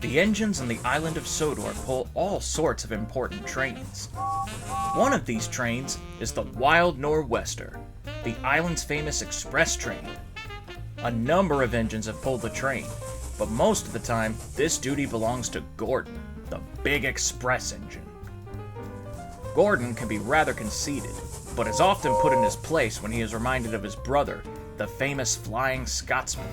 The engines on the island of Sodor pull all sorts of important trains. One of these trains is the Wild Nor'Wester, the island's famous express train. A number of engines have pulled the train, but most of the time, this duty belongs to Gordon, the big express engine. Gordon can be rather conceited, but is often put in his place when he is reminded of his brother, the famous Flying Scotsman.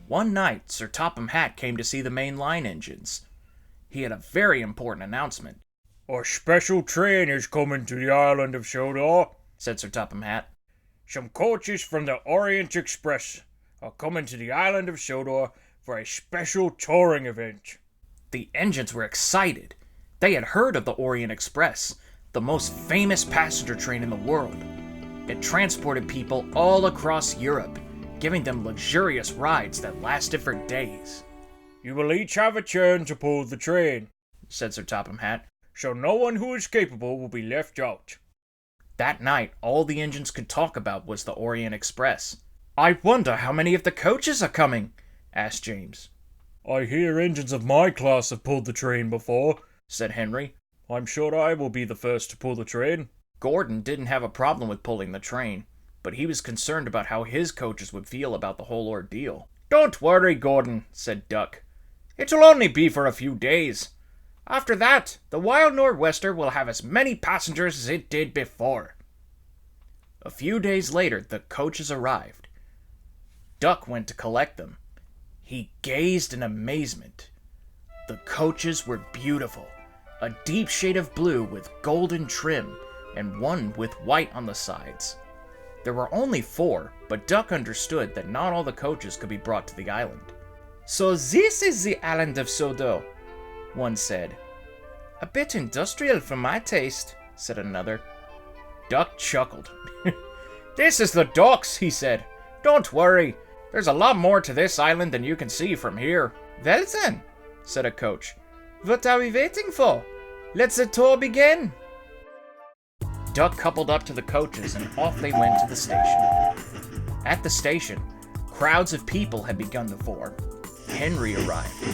One night, Sir Topham Hatt came to see the main line engines. He had a very important announcement. "A special train is coming to the island of Sodor," said Sir Topham Hatt. "Some coaches from the Orient Express are coming to the island of Sodor for a special touring event." The engines were excited. They had heard of the Orient Express, the most famous passenger train in the world. It transported people all across Europe, giving them luxurious rides that lasted for days. "You will each have a turn to pull the train," said Sir Topham Hatt, "so no one who is capable will be left out." That night, all the engines could talk about was the Orient Express. "I wonder how many of the coaches are coming?" asked James. "I hear engines of my class have pulled the train before," said Henry. "I'm sure I will be the first to pull the train." Gordon didn't have a problem with pulling the train, but he was concerned about how his coaches would feel about the whole ordeal. "Don't worry, Gordon," said Duck. "It'll only be for a few days. After that, the Wild Nor'Wester will have as many passengers as it did before." A few days later, the coaches arrived. Duck went to collect them. He gazed in amazement. The coaches were beautiful, a deep shade of blue with golden trim, and one with white on the sides. There were only 4, but Duck understood that not all the coaches could be brought to the island. "So this is the island of Sodor," one said. "A bit industrial for my taste," said another. Duck chuckled. "This is the docks," he said. "Don't worry, there's a lot more to this island than you can see from here." "Well then," said a coach, "what are we waiting for? Let the tour begin." Duck coupled up to the coaches and off they went to the station. At the station, crowds of people had begun to form. Henry arrived.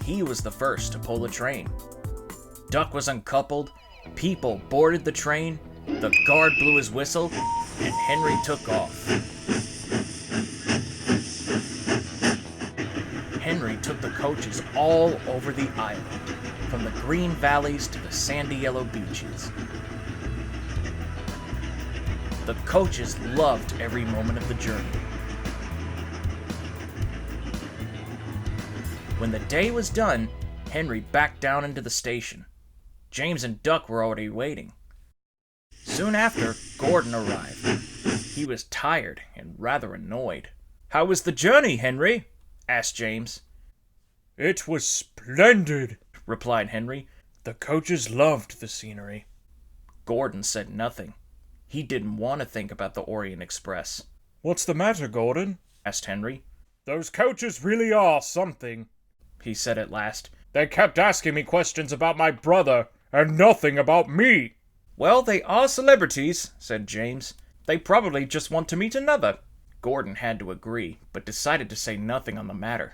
He was the first to pull the train. Duck was uncoupled, people boarded the train, the guard blew his whistle, and Henry took off. Henry took the coaches all over the island, from the green valleys to the sandy yellow beaches. The coaches loved every moment of the journey. When the day was done, Henry backed down into the station. James and Duck were already waiting. Soon after, Gordon arrived. He was tired and rather annoyed. "How was the journey, Henry?" asked James. "It was splendid," replied Henry. "The coaches loved the scenery." Gordon said nothing. He didn't want to think about the Orient Express. "What's the matter, Gordon?" asked Henry. "Those coaches really are something," he said at last. "They kept asking me questions about my brother, and nothing about me." "Well, they are celebrities," said James. "They probably just want to meet another." Gordon had to agree, but decided to say nothing on the matter.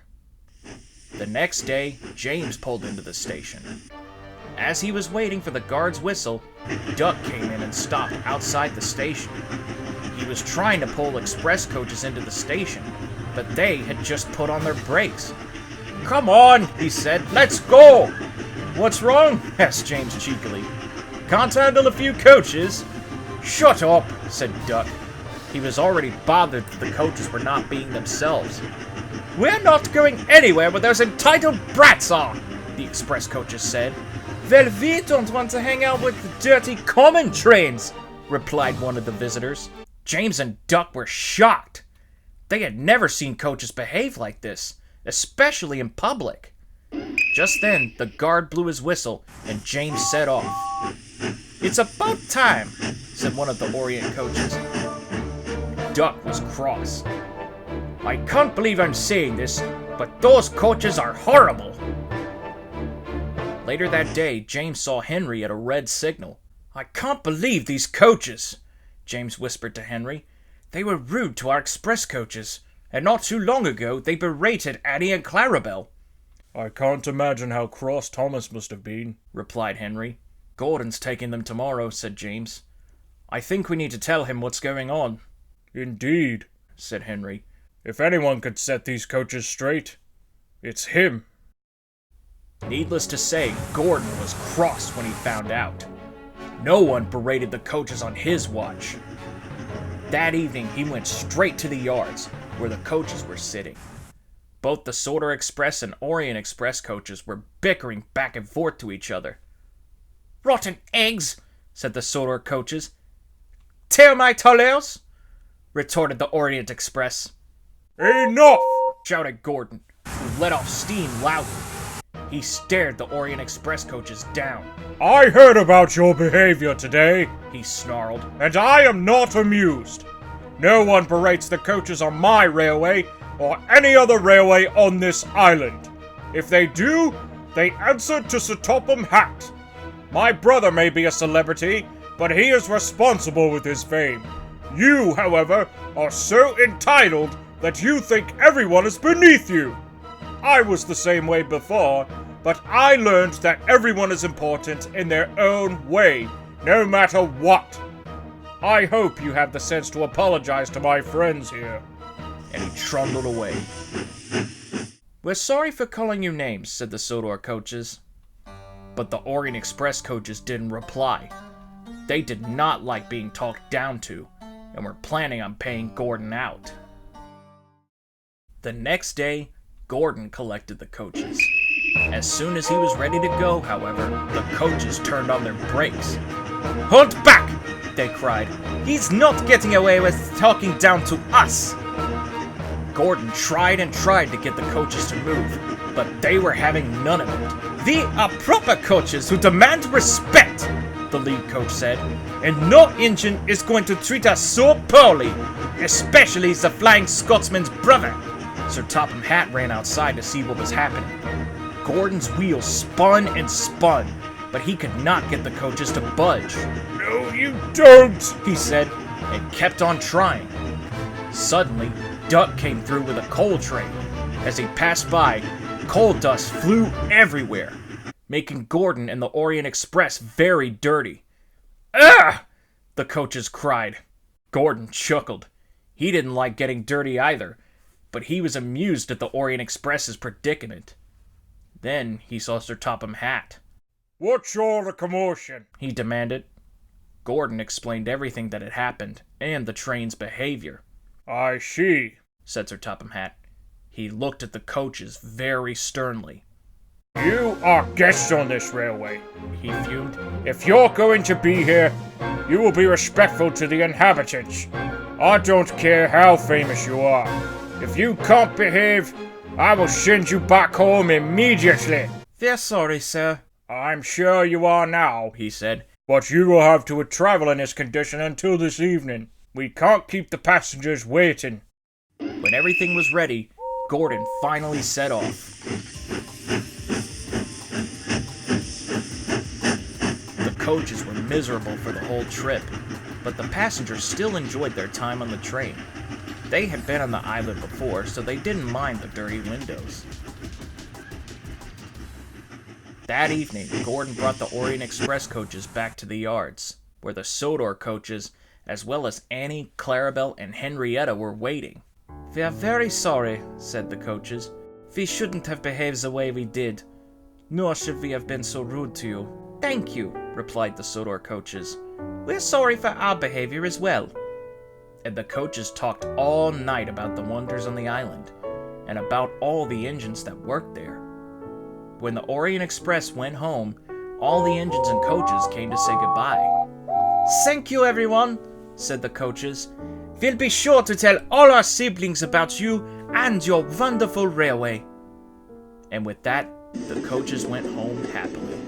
The next day, James pulled into the station. As he was waiting for the guard's whistle, Duck came in and stopped outside the station. He was trying to pull express coaches into the station, but they had just put on their brakes. "Come on," he said. "Let's go." "What's wrong?" asked James cheekily. "Can't handle a few coaches." "Shut up," said Duck. He was already bothered that the coaches were not being themselves. "We're not going anywhere where those entitled brats are," the express coaches said. "Well, we don't want to hang out with the dirty common trains," replied one of the visitors. James and Duck were shocked. They had never seen coaches behave like this, especially in public. Just then, the guard blew his whistle, and James set off. "It's about time," said one of the Orient coaches. Duck was cross. "I can't believe I'm saying this, but those coaches are horrible." Later that day, James saw Henry at a red signal. "I can't believe these coaches," James whispered to Henry. "They were rude to our express coaches, and not too long ago they berated Annie and Clarabelle." I can't imagine how cross Thomas must have been, replied Henry. Gordon's taking them tomorrow, said James. I think we need to tell him what's going on. Indeed, said Henry. If anyone could set these coaches straight, it's him. Needless to say, Gordon was cross when he found out. No one berated the coaches on his watch. That evening, he went straight to the yards, where the coaches were sitting. Both the Sodor Express and Orient Express coaches were bickering back and forth to each other. Rotten eggs, said the Sodor coaches. Tear my tolers, retorted the Orient Express. Enough, shouted Gordon, who let off steam loudly. He stared the Orient Express coaches down. I heard about your behavior today, he snarled, and I am not amused. No one berates the coaches on my railway or any other railway on this island. If they do, they answer to Sir Topham Hatt. My brother may be a celebrity, but he is responsible with his fame. You, however, are so entitled that you think everyone is beneath you. I was the same way before, but I learned that everyone is important in their own way, no matter what. I hope you have the sense to apologize to my friends here. And he trundled away. We're sorry for calling you names, said the Sodor coaches. But the Orient Express coaches didn't reply. They did not like being talked down to, and were planning on paying Gordon out. The next day, Gordon collected the coaches. As soon as he was ready to go, however, the coaches turned on their brakes. Hold back, they cried. He's not getting away with talking down to us. Gordon tried and tried to get the coaches to move, but they were having none of it. We are proper coaches who demand respect, the lead coach said. And no engine is going to treat us so poorly, especially the Flying Scotsman's brother. Sir Topham Hatt ran outside to see what was happening. Gordon's wheels spun and spun, but he could not get the coaches to budge. No, you don't, he said, and kept on trying. Suddenly, Duck came through with a coal train. As he passed by, coal dust flew everywhere, making Gordon and the Orient Express very dirty. Ugh! The coaches cried. Gordon chuckled. He didn't like getting dirty either, but he was amused at the Orient Express's predicament. Then he saw Sir Topham Hatt. What's all the commotion? He demanded. Gordon explained everything that had happened, and the train's behavior. I see, said Sir Topham Hatt. He looked at the coaches very sternly. You are guests on this railway, he fumed. If you're going to be here, you will be respectful to the inhabitants. I don't care how famous you are. If you can't behave, I will send you back home immediately. We're sorry, sir. I'm sure you are now, he said. But you will have to travel in this condition until this evening. We can't keep the passengers waiting. When everything was ready, Gordon finally set off. The coaches were miserable for the whole trip, but the passengers still enjoyed their time on the train. They had been on the island before, so they didn't mind the dirty windows. That evening, Gordon brought the Orient Express coaches back to the yards, where the Sodor coaches, as well as Annie, Clarabelle, and Henrietta were waiting. We are very sorry, said the coaches. We shouldn't have behaved the way we did, nor should we have been so rude to you. Thank you, replied the Sodor coaches. We're sorry for our behavior as well. And the coaches talked all night about the wonders on the island, and about all the engines that worked there. When the Orient Express went home, all the engines and coaches came to say goodbye. Thank you, everyone, said the coaches. We'll be sure to tell all our siblings about you and your wonderful railway. And with that, the coaches went home happily.